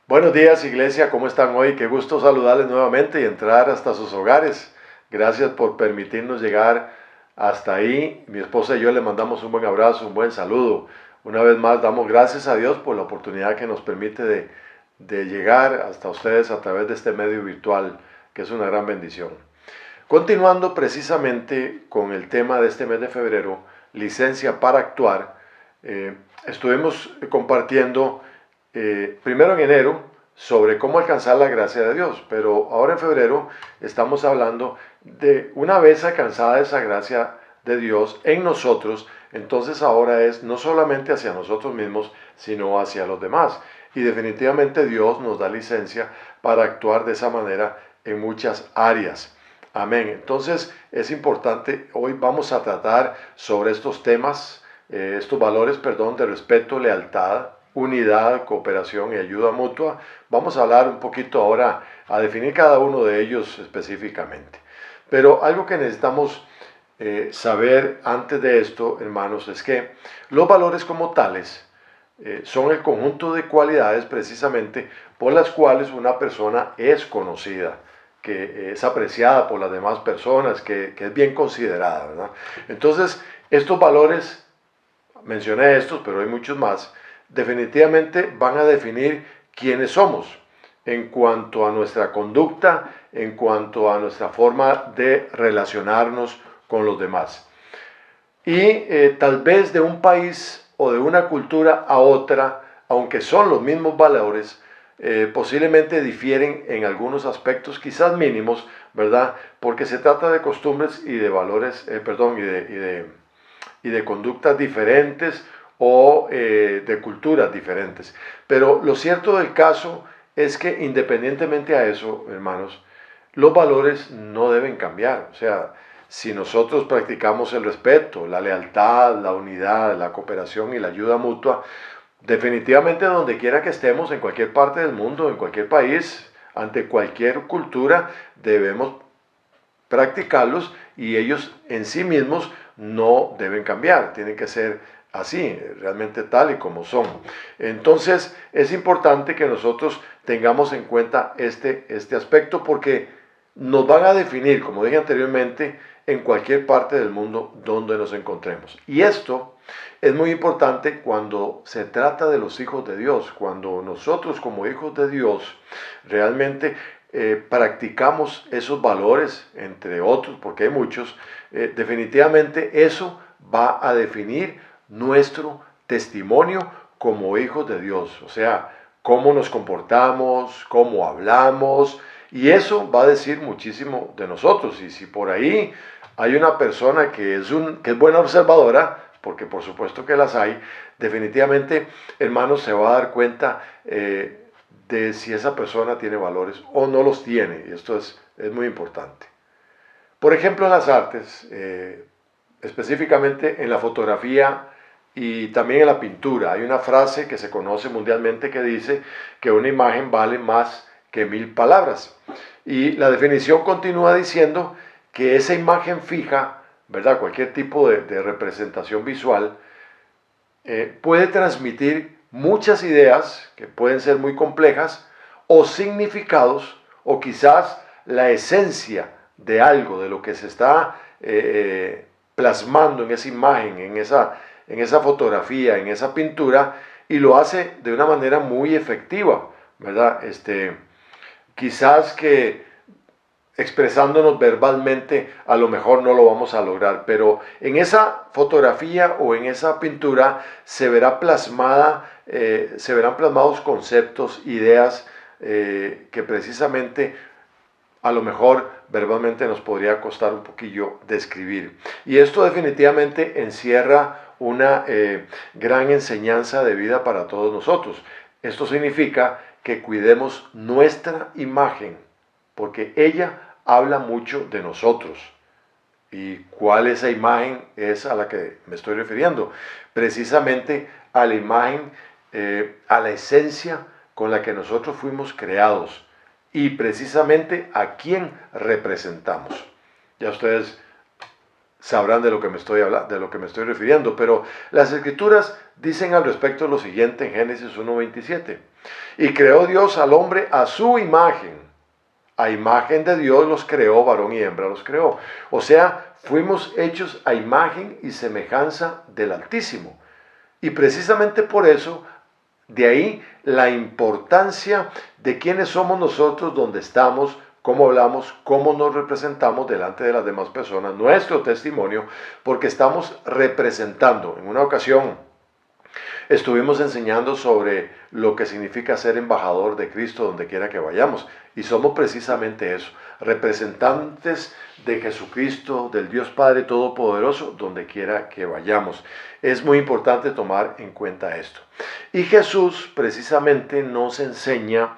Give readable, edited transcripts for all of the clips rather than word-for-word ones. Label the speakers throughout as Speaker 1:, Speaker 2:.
Speaker 1: Buenos días, iglesia, ¿cómo están hoy? Qué gusto saludarles nuevamente y entrar hasta sus hogares. Gracias por permitirnos llegar hasta ahí. Mi esposa y yo le mandamos un buen abrazo, un buen saludo. Una vez más, damos gracias a Dios por la oportunidad que nos permite de llegar hasta ustedes a través de este medio virtual, que es una gran bendición. Continuando precisamente con el tema de este mes de febrero, licencia para actuar, estuvimos compartiendo primero en enero sobre cómo alcanzar la gracia de Dios, pero ahora en febrero estamos hablando de una vez alcanzada esa gracia de Dios en nosotros, entonces ahora es no solamente hacia nosotros mismos, sino hacia los demás. Y definitivamente Dios nos da licencia para actuar de esa manera en muchas áreas. Amén. Entonces es importante, hoy vamos a tratar sobre estos temas, estos valores, perdón, de respeto, lealtad, unidad, cooperación y ayuda mutua. Vamos a hablar un poquito ahora, a definir cada uno de ellos específicamente. Pero algo que necesitamos saber antes de esto, hermanos, es que los valores como tales son el conjunto de cualidades precisamente por las cuales una persona es conocida, que es apreciada por las demás personas, que es bien considerada, ¿verdad? Entonces, estos valores, mencioné estos, pero hay muchos más, definitivamente van a definir quiénes somos en cuanto a nuestra conducta, en cuanto a nuestra forma de relacionarnos con los demás. Y tal vez de un país o de una cultura a otra, aunque son los mismos valores, posiblemente difieren en algunos aspectos, quizás mínimos, ¿verdad? Porque se trata de costumbres y de valores, y de conductas diferentes o de culturas diferentes. Pero lo cierto del caso es que independientemente a eso, hermanos, los valores no deben cambiar. O sea, si nosotros practicamos el respeto, la lealtad, la unidad, la cooperación y la ayuda mutua, definitivamente donde quiera que estemos, en cualquier parte del mundo, en cualquier país, ante cualquier cultura, debemos practicarlos y ellos en sí mismos no deben cambiar, tienen que ser así, realmente tal y como son. Entonces es importante que nosotros tengamos en cuenta este aspecto porque nos van a definir, como dije anteriormente, en cualquier parte del mundo donde nos encontremos. Y esto es muy importante cuando se trata de los hijos de Dios, cuando nosotros como hijos de Dios realmente practicamos esos valores, entre otros, porque hay muchos, definitivamente eso va a definir nuestro testimonio como hijos de Dios. O sea, cómo nos comportamos, cómo hablamos, y eso va a decir muchísimo de nosotros. Y si por ahí hay una persona que es buena observadora, porque por supuesto que las hay, definitivamente, hermanos, se va a dar cuenta de si esa persona tiene valores o no los tiene. Y esto es muy importante. Por ejemplo, en las artes, específicamente en la fotografía y también en la pintura, hay una frase que se conoce mundialmente que dice que una imagen vale más que 1000 palabras. Y la definición continúa diciendo que esa imagen fija, ¿verdad? Cualquier tipo de representación visual, puede transmitir muchas ideas que pueden ser muy complejas o significados o quizás la esencia de algo, de lo que se está plasmando en esa imagen, en esa fotografía, en esa pintura, y lo hace de una manera muy efectiva, ¿verdad? Quizás que expresándonos verbalmente a lo mejor no lo vamos a lograr, pero en esa fotografía o en esa pintura se verán plasmados conceptos, ideas que precisamente a lo mejor verbalmente nos podría costar un poquillo describir. Y esto definitivamente encierra una gran enseñanza de vida para todos nosotros. Esto significa que cuidemos nuestra imagen, porque ella habla mucho de nosotros. ¿Y cuál esa imagen es a la que me estoy refiriendo? Precisamente a la imagen, a la esencia con la que nosotros fuimos creados y precisamente a quién representamos. Ya ustedes sabrán de lo que me estoy hablando, de lo que me estoy refiriendo. Pero las Escrituras dicen al respecto lo siguiente en Génesis 1:27. Y creó Dios al hombre a su imagen. A imagen de Dios los creó, varón y hembra los creó. O sea, fuimos hechos a imagen y semejanza del Altísimo. Y precisamente por eso, de ahí la importancia de quiénes somos nosotros, dónde estamos, cómo hablamos, cómo nos representamos delante de las demás personas, nuestro testimonio, porque estamos representando. En una ocasión estuvimos enseñando sobre lo que significa ser embajador de Cristo donde quiera que vayamos. Y somos precisamente eso, representantes de Jesucristo, del Dios Padre Todopoderoso, donde quiera que vayamos. Es muy importante tomar en cuenta esto. Y Jesús precisamente nos enseña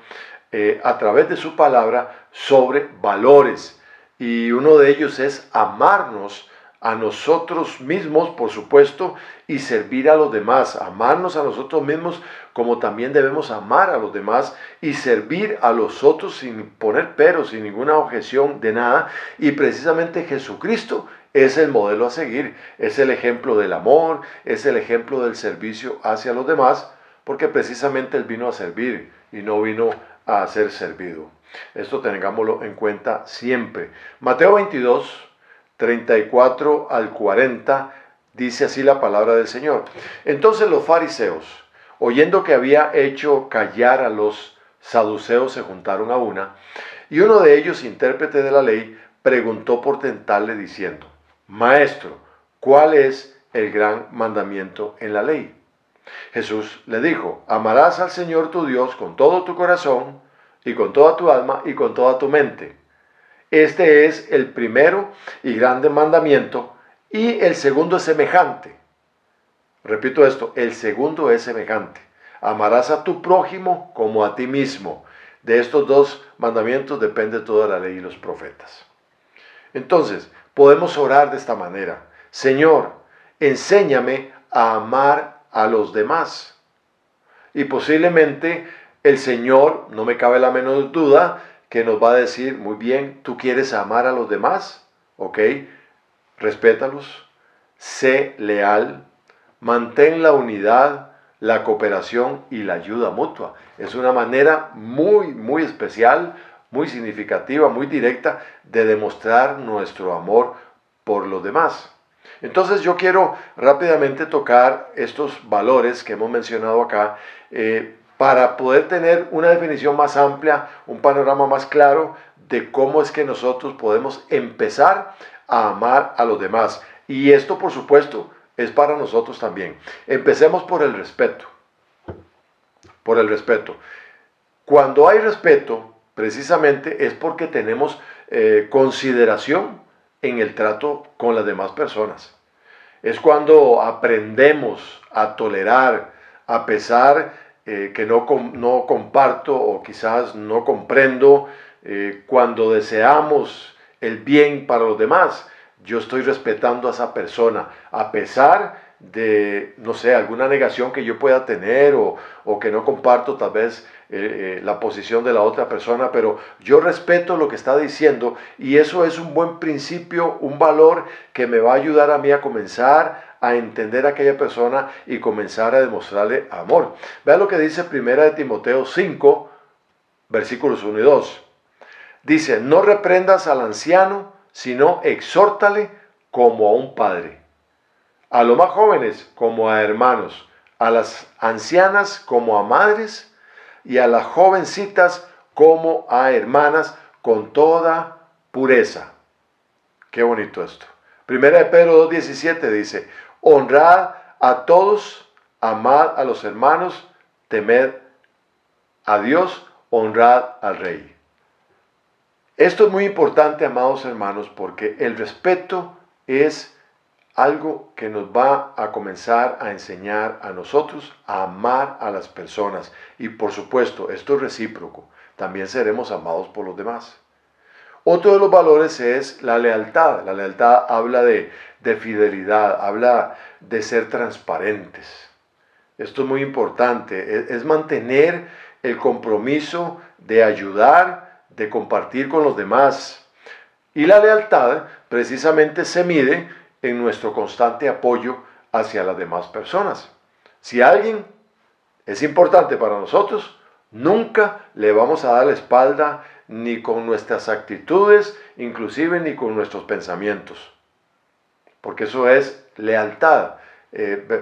Speaker 1: a través de su palabra sobre valores. Y uno de ellos es amarnos a nosotros mismos, por supuesto, y servir a los demás. Amarnos a nosotros mismos como también debemos amar a los demás y servir a los otros sin poner peros, sin ninguna objeción de nada. Y precisamente Jesucristo es el modelo a seguir, es el ejemplo del amor, es el ejemplo del servicio hacia los demás, porque precisamente Él vino a servir y no vino a ser servido. Esto tengámoslo en cuenta siempre. Mateo 22, 34 al 40, dice así la palabra del Señor. Entonces los fariseos, oyendo que había hecho callar a los saduceos, se juntaron a una, y uno de ellos, intérprete de la ley, preguntó por tentarle diciendo: Maestro, ¿cuál es el gran mandamiento en la ley? Jesús le dijo: amarás al Señor tu Dios con todo tu corazón, y con toda tu alma, y con toda tu mente. Este es el primero y grande mandamiento, y el segundo es semejante. Repito esto, el segundo es semejante. Amarás a tu prójimo como a ti mismo. De estos dos mandamientos depende toda la ley y los profetas. Entonces, podemos orar de esta manera: Señor, enséñame a amar a los demás. Y posiblemente el Señor, no me cabe la menor duda, que nos va a decir: muy bien, ¿tú quieres amar a los demás? Ok, respétalos, sé leal, mantén la unidad, la cooperación y la ayuda mutua. Es una manera muy especial, muy significativa, muy directa de demostrar nuestro amor por los demás. Entonces yo quiero rápidamente tocar estos valores que hemos mencionado acá, para poder tener una definición más amplia, un panorama más claro de cómo es que nosotros podemos empezar a amar a los demás. Y esto, por supuesto, es para nosotros también. Empecemos por el respeto. Por el respeto. Cuando hay respeto, precisamente es porque tenemos consideración en el trato con las demás personas. Es cuando aprendemos a tolerar, a pesar que no comparto o quizás no comprendo, cuando deseamos el bien para los demás. Yo estoy respetando a esa persona, a pesar de, no sé, alguna negación que yo pueda tener o que no comparto tal vez la posición de la otra persona, pero yo respeto lo que está diciendo, y eso es un buen principio, un valor que me va a ayudar a mí a comenzar a entender a aquella persona y comenzar a demostrarle amor. Vea lo que dice 1 Timoteo 5, versículos 1 y 2. Dice: no reprendas al anciano, sino exhórtale como a un padre, a los más jóvenes como a hermanos, a las ancianas como a madres, y a las jovencitas como a hermanas, con toda pureza. Qué bonito esto. Primera de Pedro 2:17 dice: honrad a todos, amad a los hermanos, temed a Dios, honrad al rey. Esto es muy importante, amados hermanos, porque el respeto es algo que nos va a comenzar a enseñar a nosotros a amar a las personas. Y por supuesto, esto es recíproco. También seremos amados por los demás. Otro de los valores es la lealtad. La lealtad habla de fidelidad, habla de ser transparentes. Esto es muy importante. Es mantener el compromiso de ayudar, de compartir con los demás. Y la lealtad precisamente se mide en nuestro constante apoyo hacia las demás personas. Si alguien es importante para nosotros, nunca le vamos a dar la espalda ni con nuestras actitudes, inclusive ni con nuestros pensamientos, porque eso es lealtad.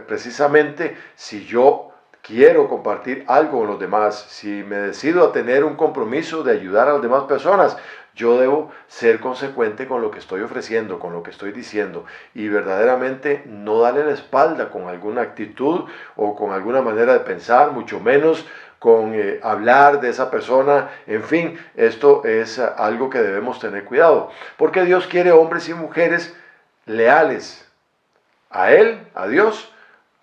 Speaker 1: Precisamente si yo quiero compartir algo con los demás, si me decido a tener un compromiso de ayudar a las demás personas, yo debo ser consecuente con lo que estoy ofreciendo, con lo que estoy diciendo, y verdaderamente no darle la espalda con alguna actitud o con alguna manera de pensar, mucho menos con hablar de esa persona. En fin, esto es algo que debemos tener cuidado, porque Dios quiere hombres y mujeres leales a Él, a Dios,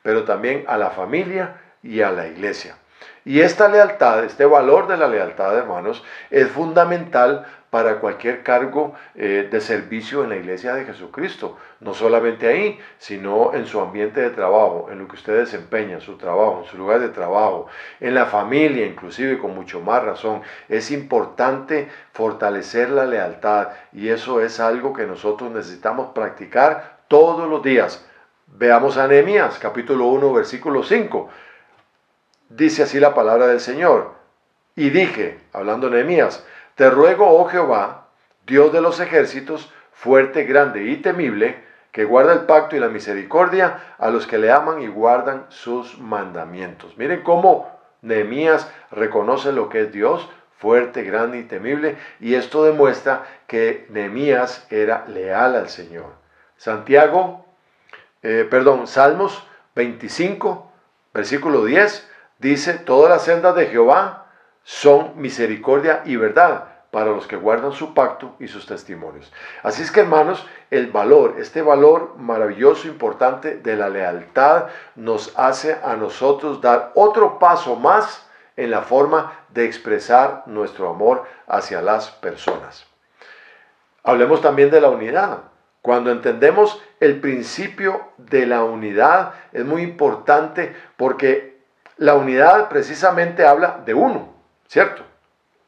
Speaker 1: pero también a la familia y a la iglesia. Y esta lealtad, este valor de la lealtad, hermanos, es fundamental para cualquier cargo de servicio en la iglesia de Jesucristo. No solamente ahí, sino en su ambiente de trabajo, en lo que usted desempeña, en su trabajo, en su lugar de trabajo, en la familia, inclusive con mucho más razón. Es importante fortalecer la lealtad, y eso es algo que nosotros necesitamos practicar todos los días. Veamos a Nehemías, capítulo 1, versículo 5. Dice así la palabra del Señor. Y dije, hablando Nehemías, te ruego, oh Jehová, Dios de los ejércitos, fuerte, grande y temible, que guarda el pacto y la misericordia a los que le aman y guardan sus mandamientos. Miren cómo Nehemías reconoce lo que es Dios, fuerte, grande y temible, y esto demuestra que Nehemías era leal al Señor. Salmos 25, versículo 10, dice, todas las sendas de Jehová son misericordia y verdad para los que guardan su pacto y sus testimonios. Así es que, hermanos, este valor maravilloso, importante de la lealtad nos hace a nosotros dar otro paso más en la forma de expresar nuestro amor hacia las personas. Hablemos también de la unidad. Cuando entendemos el principio de la unidad, es muy importante porque la unidad precisamente habla de uno, ¿cierto?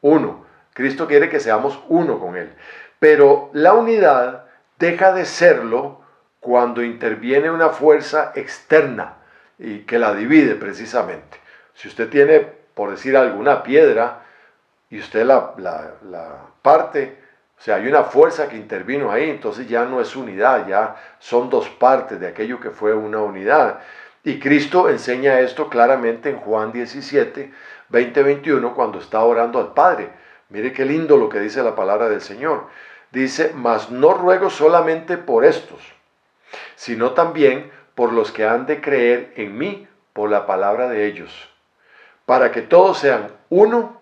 Speaker 1: Uno. Cristo quiere que seamos uno con Él. Pero la unidad deja de serlo cuando interviene una fuerza externa y que la divide precisamente. Si usted tiene, por decir alguna piedra, y usted la parte, o sea, hay una fuerza que intervino ahí, entonces ya no es unidad, ya son dos partes de aquello que fue una unidad. Y Cristo enseña esto claramente en Juan 17, 20-21, cuando está orando al Padre. Mire qué lindo lo que dice la palabra del Señor. Dice, mas no ruego solamente por estos, sino también por los que han de creer en mí por la palabra de ellos, para que todos sean uno,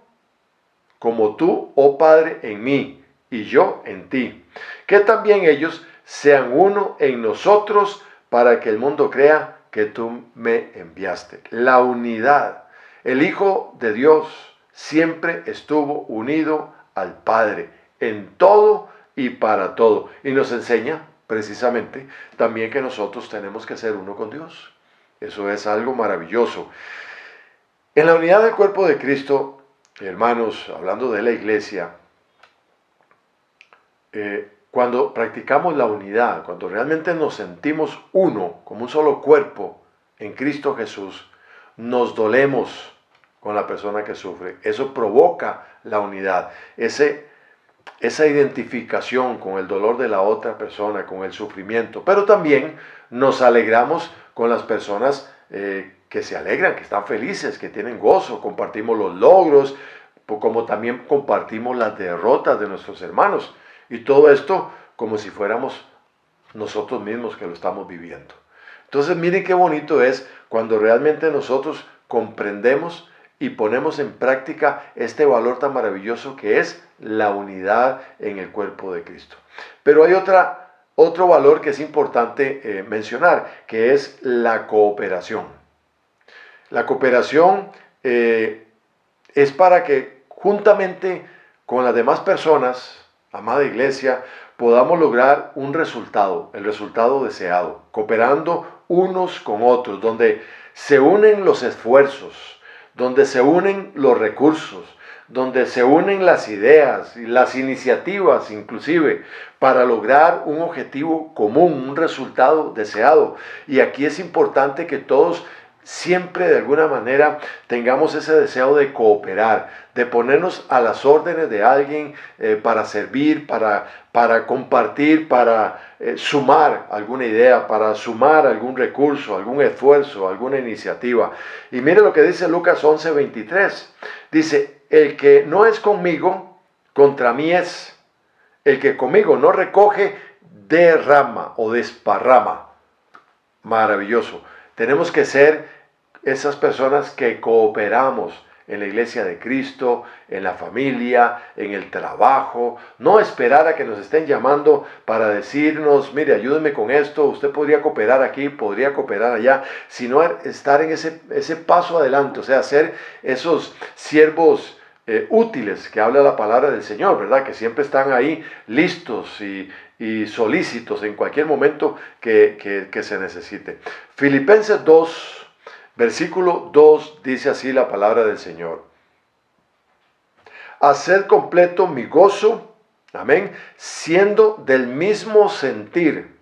Speaker 1: como tú, oh Padre, en mí, y yo en ti, que también ellos sean uno en nosotros, para que el mundo crea que tú me enviaste. La unidad. El Hijo de Dios siempre estuvo unido al Padre, en todo y para todo. Y nos enseña precisamente también que nosotros tenemos que ser uno con Dios. Eso es algo maravilloso. En la unidad del cuerpo de Cristo, hermanos, hablando de la iglesia, cuando practicamos la unidad, cuando realmente nos sentimos uno, como un solo cuerpo en Cristo Jesús, nos dolemos con la persona que sufre. Eso provoca la unidad, esa identificación con el dolor de la otra persona, con el sufrimiento. Pero también nos alegramos con las personas que se alegran, que están felices, que tienen gozo. Compartimos los logros, como también compartimos las derrotas de nuestros hermanos. Y todo esto como si fuéramos nosotros mismos que lo estamos viviendo. Entonces miren qué bonito es cuando realmente nosotros comprendemos y ponemos en práctica este valor tan maravilloso que es la unidad en el cuerpo de Cristo. Pero hay otro valor que es importante mencionar, que es la cooperación. La cooperación es para que juntamente con las demás personas, amada iglesia, podamos lograr un resultado, el resultado deseado, cooperando unos con otros, donde se unen los esfuerzos, donde se unen los recursos, donde se unen las ideas y las iniciativas inclusive para lograr un objetivo común, un resultado deseado. Y aquí es importante que todos siempre de alguna manera tengamos ese deseo de cooperar, de ponernos a las órdenes de alguien para servir, para compartir, para sumar alguna idea, para sumar algún recurso, algún esfuerzo, alguna iniciativa. Y mire lo que dice Lucas 11:23. Dice, el que no es conmigo, contra mí es. El que conmigo no recoge, derrama o desparrama. Maravilloso. Tenemos que ser esas personas que cooperamos en la iglesia de Cristo, en la familia, en el trabajo. No esperar a que nos estén llamando para decirnos, mire, ayúdeme con esto, usted podría cooperar aquí, podría cooperar allá, sino estar en ese paso adelante, o sea, ser esos siervos útiles que habla la palabra del Señor, ¿verdad? Que siempre están ahí listos y solícitos en cualquier momento que se necesite. Filipenses 2, versículo 2 dice así la palabra del Señor. Hacer completo mi gozo, amén, siendo del mismo sentir,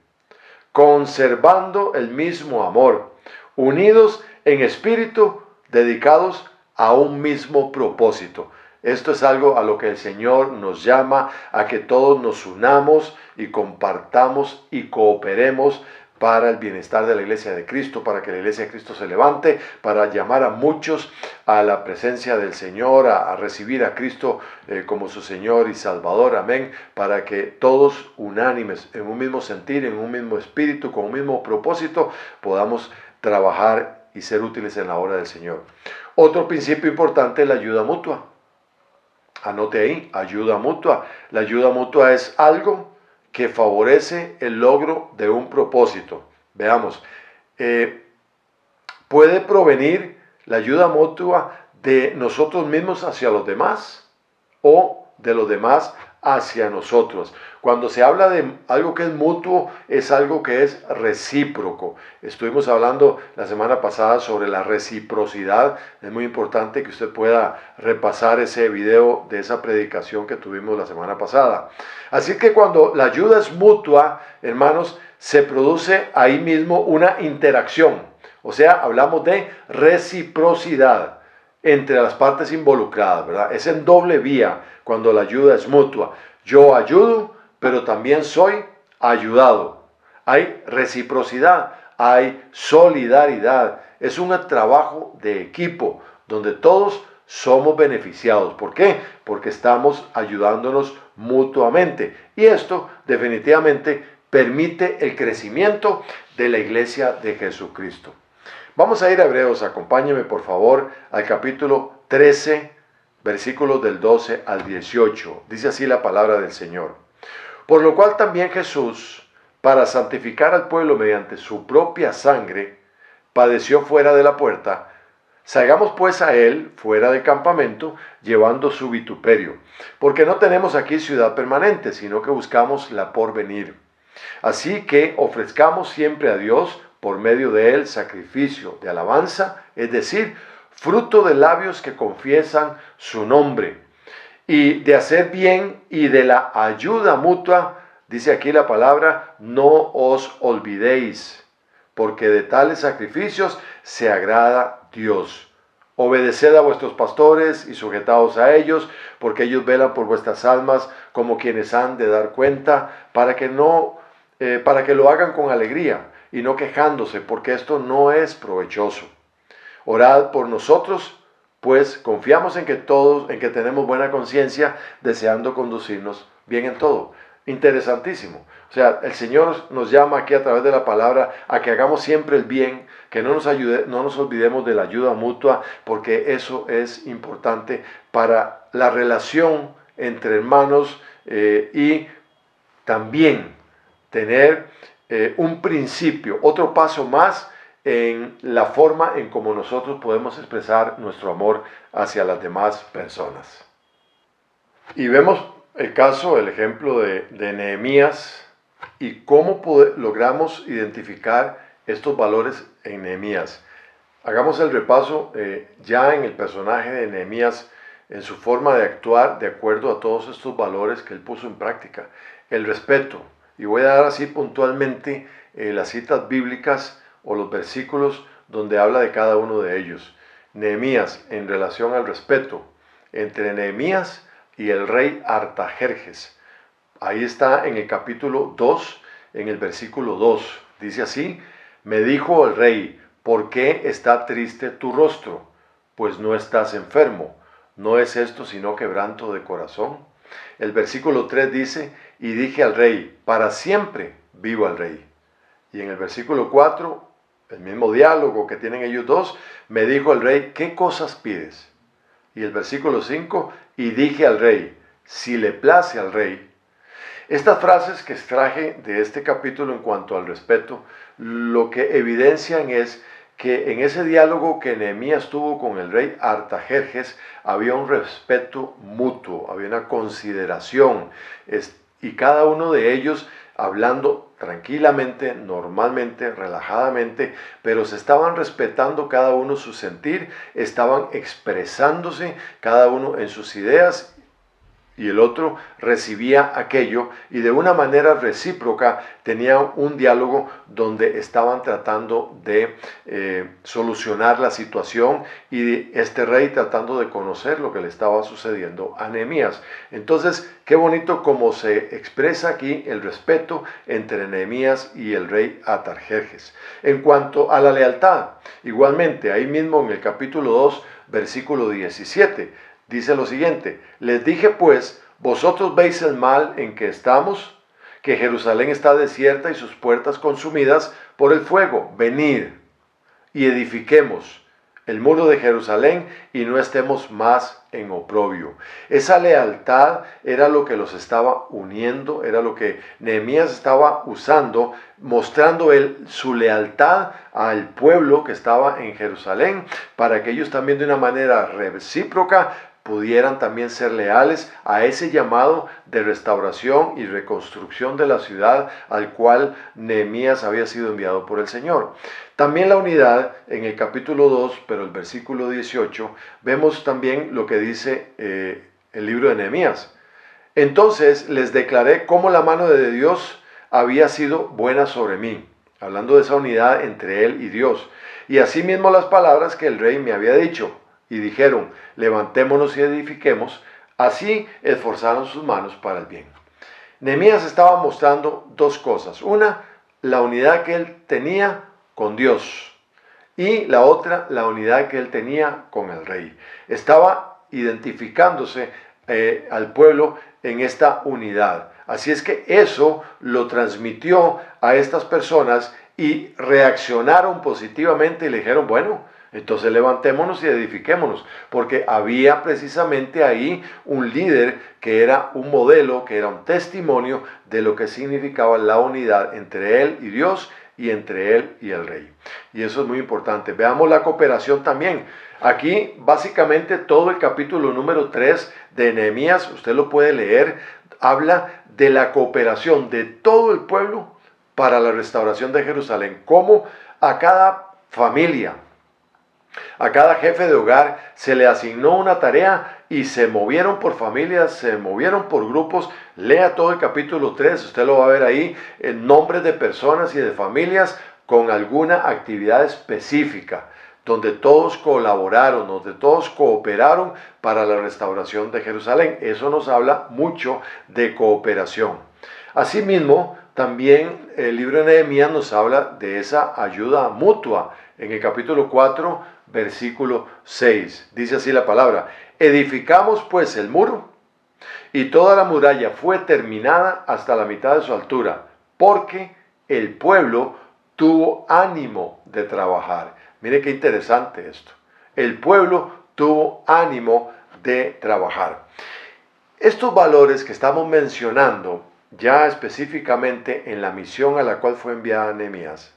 Speaker 1: conservando el mismo amor, unidos en espíritu, dedicados a un mismo propósito. Esto es algo a lo que el Señor nos llama, a que todos nos unamos y compartamos y cooperemos para el bienestar de la iglesia de Cristo, para que la iglesia de Cristo se levante, para llamar a muchos a la presencia del Señor, a recibir a Cristo como su Señor y Salvador, amén, para que todos unánimes, en un mismo sentir, en un mismo espíritu, con un mismo propósito, podamos trabajar y ser útiles en la obra del Señor. Otro principio importante es la ayuda mutua. Anote ahí, ayuda mutua. La ayuda mutua es algo que favorece el logro de un propósito. Veamos, puede provenir la ayuda mutua de nosotros mismos hacia los demás o de los demás hacia nosotros. Cuando se habla de algo que es mutuo, es algo que es recíproco. Estuvimos hablando la semana pasada sobre la reciprocidad. Es muy importante que usted pueda repasar ese video de esa predicación que tuvimos la semana pasada. Así que cuando la ayuda es mutua, hermanos, se produce ahí mismo una interacción. O sea, hablamos de reciprocidad entre las partes involucradas, ¿verdad? Es en doble vía cuando la ayuda es mutua. Yo ayudo, pero también soy ayudado. Hay reciprocidad, hay solidaridad. Es un trabajo de equipo donde todos somos beneficiados. ¿Por qué? Porque estamos ayudándonos mutuamente. Y esto definitivamente permite el crecimiento de la iglesia de Jesucristo. Vamos a ir a Hebreos, acompáñeme por favor al capítulo 13, versículos del 12 al 18. Dice así la palabra del Señor. Por lo cual también Jesús, para santificar al pueblo mediante su propia sangre, padeció fuera de la puerta. Salgamos pues a él fuera del campamento, llevando su vituperio, porque no tenemos aquí ciudad permanente, sino que buscamos la porvenir. Así que ofrezcamos siempre a Dios, por medio de él, sacrificio de alabanza, es decir, fruto de labios que confiesan su nombre, y de hacer bien y de la ayuda mutua, dice aquí la palabra, no os olvidéis, porque de tales sacrificios se agrada Dios. Obedeced a vuestros pastores y sujetaos a ellos, porque ellos velan por vuestras almas como quienes han de dar cuenta, para que lo hagan con alegría y no quejándose, porque esto no es provechoso. Orad por nosotros, pues confiamos en que tenemos buena conciencia, deseando conducirnos bien en todo. Interesantísimo. O sea, el Señor nos llama aquí a través de la palabra a que hagamos siempre el bien, que no nos olvidemos de la ayuda mutua, porque eso es importante para la relación entre hermanos y también tener un principio, otro paso más en la forma en cómo nosotros podemos expresar nuestro amor hacia las demás personas. Y vemos el ejemplo de Nehemías y cómo logramos identificar estos valores en Nehemías. Hagamos el repaso ya en el personaje de Nehemías, en su forma de actuar de acuerdo a todos estos valores que él puso en práctica. El respeto, y voy a dar así puntualmente las citas bíblicas o los versículos donde habla de cada uno de ellos. Nehemías, en relación al respeto entre Nehemías y el rey Artajerjes. Ahí está en el capítulo 2, en el versículo 2. Dice así: me dijo el rey, ¿por qué está triste tu rostro? Pues no estás enfermo. ¿No es esto sino quebranto de corazón? El versículo 3 dice: y dije al rey, para siempre viva el rey. Y en el versículo 4, el mismo diálogo que tienen ellos dos, me dijo el rey, ¿qué cosas pides? Y el versículo 5, y dije al rey, si le place al rey. Estas frases que extraje de este capítulo en cuanto al respeto, lo que evidencian es que en ese diálogo que Nehemías tuvo con el rey Artajerjes había un respeto mutuo, había una consideración, y cada uno de ellos hablando tranquilamente, normalmente, relajadamente, pero se estaban respetando cada uno su sentir, estaban expresándose cada uno en sus ideas, y el otro recibía aquello, y de una manera recíproca tenían un diálogo donde estaban tratando de solucionar la situación, y este rey tratando de conocer lo que le estaba sucediendo a Nehemías. Entonces, qué bonito cómo se expresa aquí el respeto entre Nehemías y el rey Artajerjes. En cuanto a la lealtad, igualmente, ahí mismo en el capítulo 2, versículo 17, dice lo siguiente: les dije pues, vosotros veis el mal en que estamos, que Jerusalén está desierta y sus puertas consumidas por el fuego. Venid y edifiquemos el muro de Jerusalén y no estemos más en oprobio. Esa lealtad era lo que los estaba uniendo, era lo que Nehemías estaba usando, mostrando él su lealtad al pueblo que estaba en Jerusalén, para que ellos también de una manera recíproca pudieran también ser leales a ese llamado de restauración y reconstrucción de la ciudad al cual Nehemías había sido enviado por el Señor. También la unidad en el capítulo 2, pero el versículo 18, vemos también lo que dice el libro de Nehemías. Entonces les declaré cómo la mano de Dios había sido buena sobre mí, hablando de esa unidad entre él y Dios, y asimismo las palabras que el rey me había dicho. Y dijeron, levantémonos y edifiquemos. Así esforzaron sus manos para el bien. Nehemías estaba mostrando dos cosas. Una, la unidad que él tenía con Dios. Y la otra, la unidad que él tenía con el rey. Estaba identificándose al pueblo en esta unidad. Así es que eso lo transmitió a estas personas y reaccionaron positivamente y le dijeron, bueno, entonces levantémonos y edifiquémonos, porque había precisamente ahí un líder que era un modelo, que era un testimonio de lo que significaba la unidad entre él y Dios y entre él y el rey. Y eso es muy importante. Veamos la cooperación también. Aquí básicamente todo el capítulo número 3 de Nehemías, usted lo puede leer, habla de la cooperación de todo el pueblo para la restauración de Jerusalén, como a cada familia, a cada jefe de hogar se le asignó una tarea y se movieron por familias, se movieron por grupos. Lea todo el capítulo 3, usted lo va a ver ahí, en nombres de personas y de familias con alguna actividad específica, donde todos colaboraron, donde todos cooperaron para la restauración de Jerusalén. Eso nos habla mucho de cooperación. Asimismo, también el libro de Nehemías nos habla de esa ayuda mutua. En el capítulo 4, versículo 6, dice así la palabra: edificamos pues el muro, y toda la muralla fue terminada hasta la mitad de su altura, porque el pueblo tuvo ánimo de trabajar. Mire qué interesante esto. El pueblo tuvo ánimo de trabajar. Estos valores que estamos mencionando ya específicamente en la misión a la cual fue enviado Nehemías,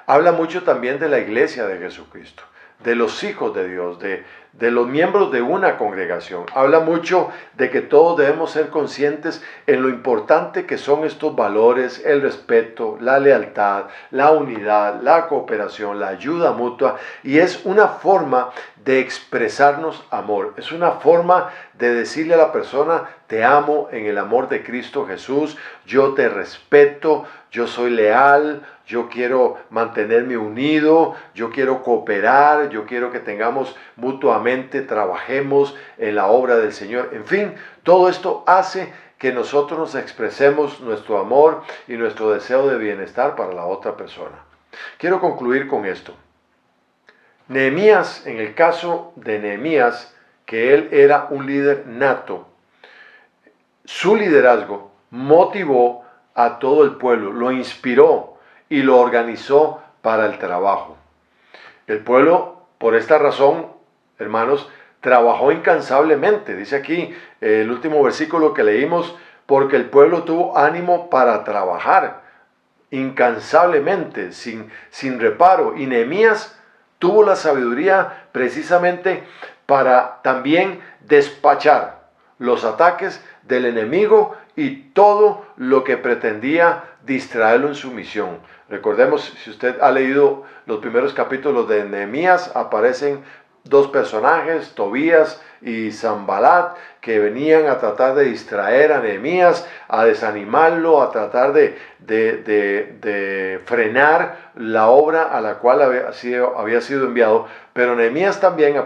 Speaker 1: Habla mucho también de la iglesia de Jesucristo, de los hijos de Dios, de los miembros de una congregación. Habla mucho de que todos debemos ser conscientes en lo importante que son estos valores: el respeto, la lealtad, la unidad, la cooperación, la ayuda mutua, y es una forma de expresarnos amor, es una forma de decirle a la persona: te amo en el amor de Cristo Jesús, yo te respeto, yo soy leal, yo quiero mantenerme unido, yo quiero cooperar, yo quiero que tengamos mutuamente, trabajemos en la obra del Señor. En fin, todo esto hace que nosotros nos expresemos nuestro amor y nuestro deseo de bienestar para la otra persona. Quiero concluir con esto. Nehemías, en el caso de Nehemías, que él era un líder nato, su liderazgo motivó a todo el pueblo, lo inspiró y lo organizó para el trabajo. El pueblo, por esta razón, hermanos, trabajó incansablemente. Dice aquí el último versículo que leímos: porque el pueblo tuvo ánimo para trabajar incansablemente, sin reparo. Y Nehemías tuvo la sabiduría precisamente para también despachar los ataques del enemigo y todo lo que pretendía distraerlo en su misión. Recordemos, si usted ha leído los primeros capítulos de Nehemías, aparecen dos personajes, Tobías y Sanbalat, que venían a tratar de distraer a Nehemías, a desanimarlo, a tratar de frenar la obra a la cual había sido enviado. Pero Nehemías también,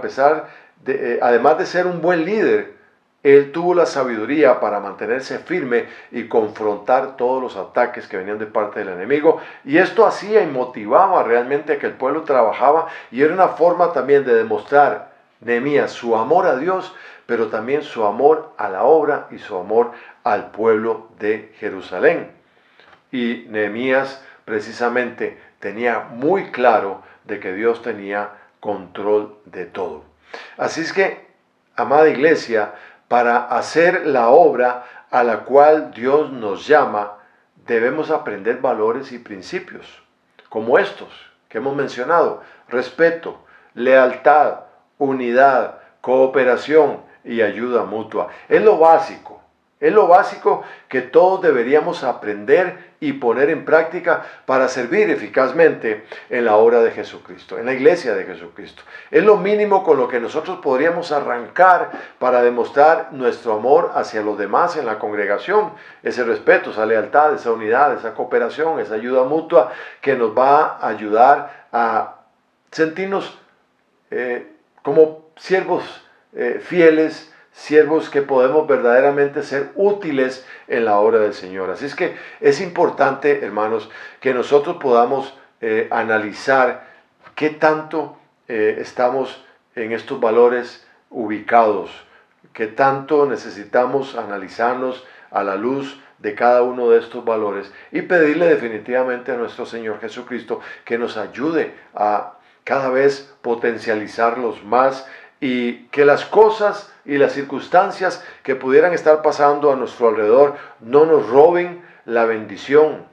Speaker 1: además de ser un buen líder, él tuvo la sabiduría para mantenerse firme y confrontar todos los ataques que venían de parte del enemigo. Y esto hacía y motivaba realmente a que el pueblo trabajaba, y era una forma también de demostrar Nehemías su amor a Dios, pero también su amor a la obra y su amor al pueblo de Jerusalén. Y Nehemías precisamente tenía muy claro de que Dios tenía control de todo. Así es que, amada iglesia, para hacer la obra a la cual Dios nos llama, debemos aprender valores y principios, como estos que hemos mencionado: respeto, lealtad, unidad, cooperación y ayuda mutua. Es lo básico que todos deberíamos aprender y poner en práctica para servir eficazmente en la obra de Jesucristo, en la iglesia de Jesucristo. Es lo mínimo con lo que nosotros podríamos arrancar para demostrar nuestro amor hacia los demás en la congregación. Ese respeto, esa lealtad, esa unidad, esa cooperación, esa ayuda mutua que nos va a ayudar a sentirnos como siervos fieles, siervos que podemos verdaderamente ser útiles en la obra del Señor. Así es que es importante, hermanos, que nosotros podamos analizar qué tanto estamos en estos valores ubicados, qué tanto necesitamos analizarnos a la luz de cada uno de estos valores, y pedirle definitivamente a nuestro Señor Jesucristo que nos ayude a cada vez potencializarlos más, y que las cosas y las circunstancias que pudieran estar pasando a nuestro alrededor no nos roben la bendición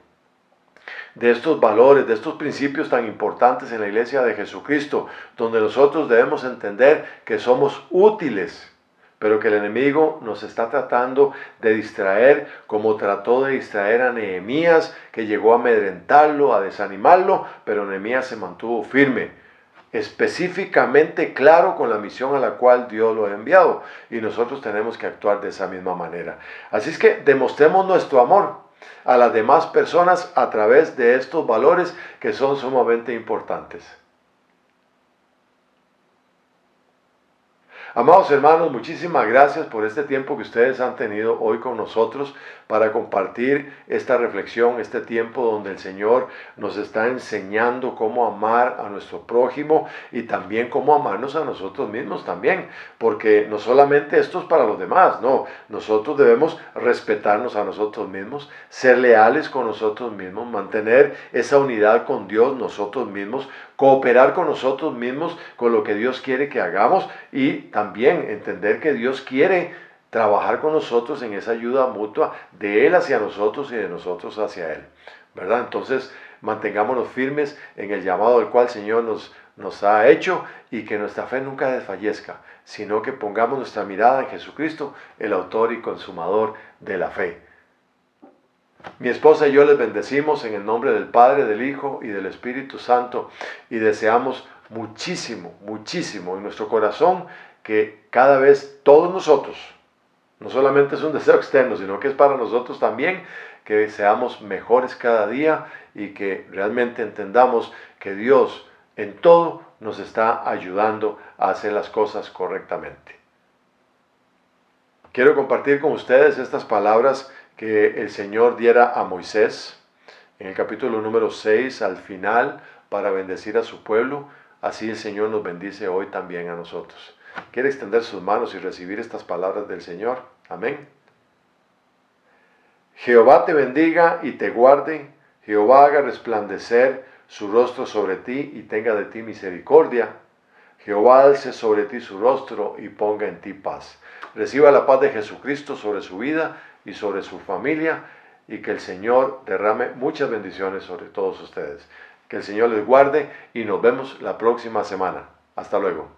Speaker 1: de estos valores, de estos principios tan importantes en la iglesia de Jesucristo, donde nosotros debemos entender que somos útiles, pero que el enemigo nos está tratando de distraer, como trató de distraer a Nehemías, que llegó a amedrentarlo, a desanimarlo, pero Nehemías se mantuvo firme, específicamente claro con la misión a la cual Dios lo ha enviado, y nosotros tenemos que actuar de esa misma manera. Así es que demostremos nuestro amor a las demás personas a través de estos valores que son sumamente importantes. Amados hermanos, muchísimas gracias por este tiempo que ustedes han tenido hoy con nosotros para compartir esta reflexión, este tiempo donde el Señor nos está enseñando cómo amar a nuestro prójimo y también cómo amarnos a nosotros mismos también, porque no solamente esto es para los demás, no, nosotros debemos respetarnos a nosotros mismos, ser leales con nosotros mismos, mantener esa unidad con Dios nosotros mismos, cooperar con nosotros mismos con lo que Dios quiere que hagamos, y también entender que Dios quiere trabajar con nosotros en esa ayuda mutua de Él hacia nosotros y de nosotros hacia Él, ¿verdad? Entonces, mantengámonos firmes en el llamado al cual el Señor nos ha hecho y que nuestra fe nunca desfallezca, sino que pongamos nuestra mirada en Jesucristo, el autor y consumador de la fe. Mi esposa y yo les bendecimos en el nombre del Padre, del Hijo y del Espíritu Santo y deseamos muchísimo, muchísimo en nuestro corazón que cada vez todos nosotros, no solamente es un deseo externo, sino que es para nosotros también, que seamos mejores cada día y que realmente entendamos que Dios en todo nos está ayudando a hacer las cosas correctamente. Quiero compartir con ustedes estas palabras que el Señor diera a Moisés en el capítulo número 6 al final para bendecir a su pueblo. Así el Señor nos bendice hoy también a nosotros. ¿Quiere extender sus manos y recibir estas palabras del Señor? Amén. Jehová te bendiga y te guarde. Jehová haga resplandecer su rostro sobre ti y tenga de ti misericordia. Jehová alce sobre ti su rostro y ponga en ti paz. Reciba la paz de Jesucristo sobre su vida y sobre su familia y que el Señor derrame muchas bendiciones sobre todos ustedes. Que el Señor les guarde y nos vemos la próxima semana. Hasta luego.